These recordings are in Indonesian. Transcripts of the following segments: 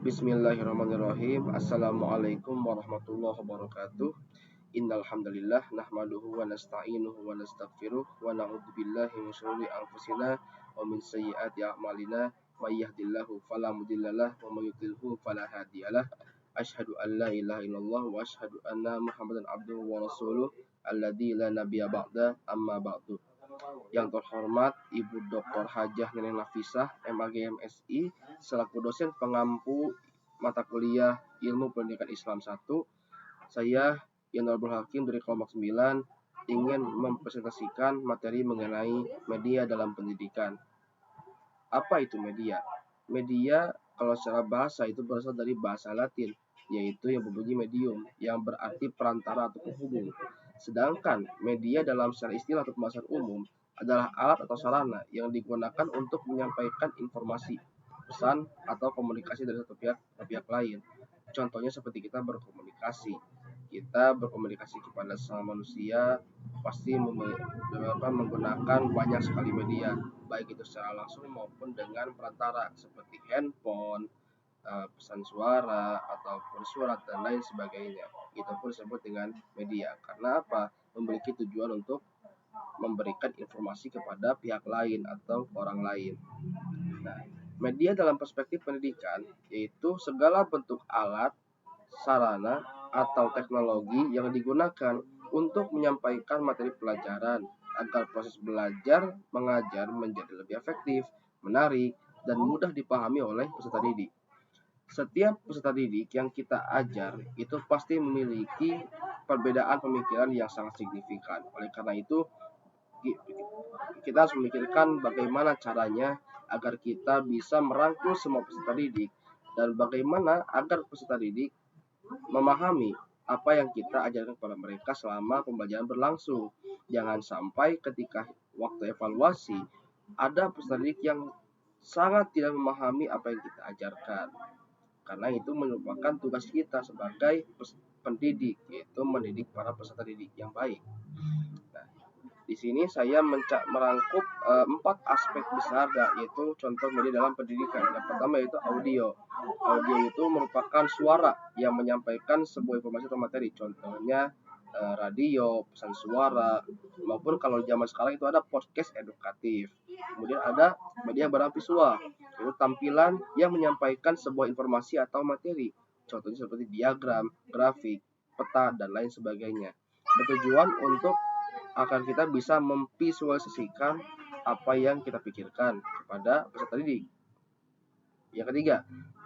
Bismillahirrahmanirrahim. Assalamualaikum warahmatullahi wabarakatuh. Innal hamdalillah nahmaduhu wa nasta'inuhu wa nastaghfiruh wa na'udzu billahi min syururi anfusina wa min sayyiati a'malina. May yahdihillahu fala mudhillalah wa may yudhlilhu fala hadiyalah. Asyhadu an la ilaha illallah wa asyhadu anna Muhammadan abduhu wa rasuluh alladzi la nabiyya ba'da amma ba'du. Yang terhormat Ibu Dr. Hajah Neneng Nafisah, MAG MSI, selaku dosen pengampu mata kuliah Ilmu Pendidikan Islam 1, saya Yanul Hakim dari kelompok 9 ingin mempresentasikan materi mengenai media dalam pendidikan. Apa itu media? Media kalau secara bahasa itu berasal dari bahasa Latin, yaitu yang berbunyi medium, yang berarti perantara atau penghubung. Sedangkan media dalam secara istilah atau pembahasan umum adalah alat atau sarana yang digunakan untuk menyampaikan informasi, pesan, atau komunikasi dari satu pihak ke pihak lain. Contohnya seperti kita berkomunikasi kepada sesama manusia pasti menggunakan banyak sekali media, baik itu secara langsung maupun dengan perantara seperti handphone, pesan suara ataupun surat dan lain sebagainya. Itu pun disebut dengan media. Karena apa? Memiliki tujuan untuk memberikan informasi kepada pihak lain atau orang lain. Nah, media dalam perspektif pendidikan yaitu segala bentuk alat, sarana, atau teknologi yang digunakan untuk menyampaikan materi pelajaran agar proses belajar mengajar menjadi lebih efektif, menarik, dan mudah dipahami oleh peserta didik. Setiap peserta didik yang kita ajar itu pasti memiliki perbedaan pemikiran yang sangat signifikan. Oleh karena itu, kita harus memikirkan bagaimana caranya agar kita bisa merangkul semua peserta didik dan bagaimana agar peserta didik memahami apa yang kita ajarkan kepada mereka selama pembelajaran berlangsung. Jangan sampai ketika waktu evaluasi ada peserta didik yang sangat tidak memahami apa yang kita ajarkan. Karena itu merupakan tugas kita sebagai pendidik, yaitu mendidik para peserta didik yang baik. Nah, di sini saya merangkup 4 aspek besar, yaitu contoh media dalam pendidikan. Yang pertama yaitu audio. Audio itu merupakan suara yang menyampaikan sebuah informasi atau materi. Contohnya radio, pesan suara, maupun kalau zaman sekarang itu ada podcast edukatif. Kemudian ada media visual, yaitu tampilan yang menyampaikan sebuah informasi atau materi. Contohnya seperti diagram, grafik, peta, dan lain sebagainya. Bertujuan untuk agar kita bisa memvisualisasikan apa yang kita pikirkan kepada peserta didik. Yang ketiga,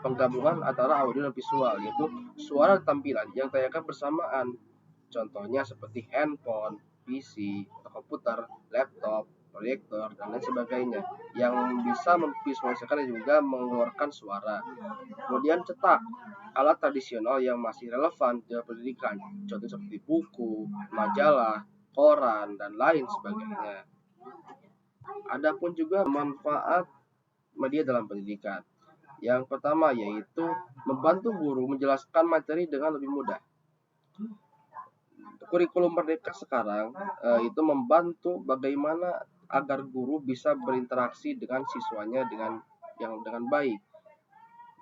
penggabungan antara audio dan visual, yaitu suara tampilan yang ditayangkan bersamaan. Contohnya seperti handphone, PC, atau komputer, laptop, proyektor, dan lain sebagainya, yang bisa memvisualisasikan dan juga mengeluarkan suara. Kemudian cetak, alat tradisional yang masih relevan dalam pendidikan, contohnya seperti buku, majalah, koran, dan lain sebagainya. Adapun juga manfaat media dalam pendidikan. Yang pertama yaitu membantu guru menjelaskan materi dengan lebih mudah. Kurikulum Merdeka sekarang itu membantu bagaimana agar guru bisa berinteraksi dengan siswanya dengan baik.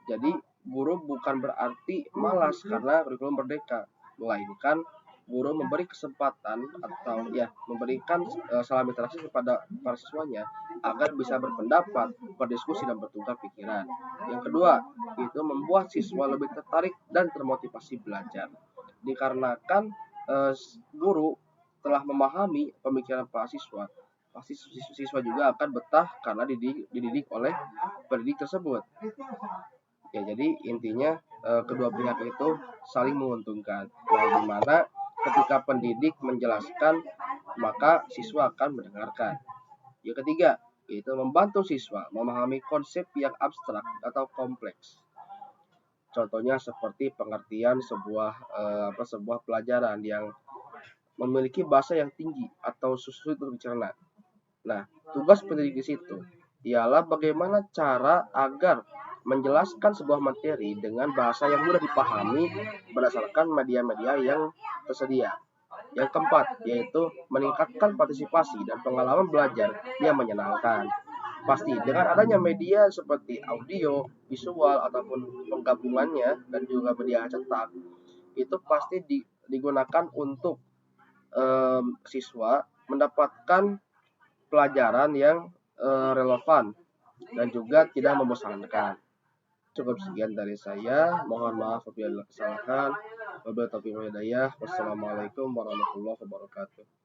Jadi guru bukan berarti malas karena kurikulum Merdeka, melainkan guru memberi kesempatan atau memberikan salam interaksi kepada para siswanya agar bisa berpendapat, berdiskusi, dan bertukar pikiran. Yang kedua, itu membuat siswa lebih tertarik dan termotivasi belajar. Dikarenakan guru telah memahami pemikiran para siswa, pasti siswa juga akan betah karena dididik oleh pendidik tersebut. Ya, jadi intinya kedua pihak itu saling menguntungkan. Yang dimana ketika pendidik menjelaskan, maka siswa akan mendengarkan. Yang ketiga, yaitu membantu siswa memahami konsep yang abstrak atau kompleks. Contohnya seperti pengertian sebuah pelajaran yang memiliki bahasa yang tinggi atau sulit untuk dicerna. Nah, tugas pendidik di situ ialah bagaimana cara agar menjelaskan sebuah materi dengan bahasa yang mudah dipahami berdasarkan media-media yang tersedia. Yang keempat, yaitu meningkatkan partisipasi dan pengalaman belajar yang menyenangkan. Pasti dengan adanya media seperti audio, visual ataupun penggabungannya dan juga media cetak itu pasti digunakan untuk siswa mendapatkan pelajaran yang relevan dan juga tidak membosankan. Cukup sekian dari saya. Mohon maaf apabila ada kesalahan. Wabillahi taufiq wal hidayah. Wassalamualaikum warahmatullahi wabarakatuh.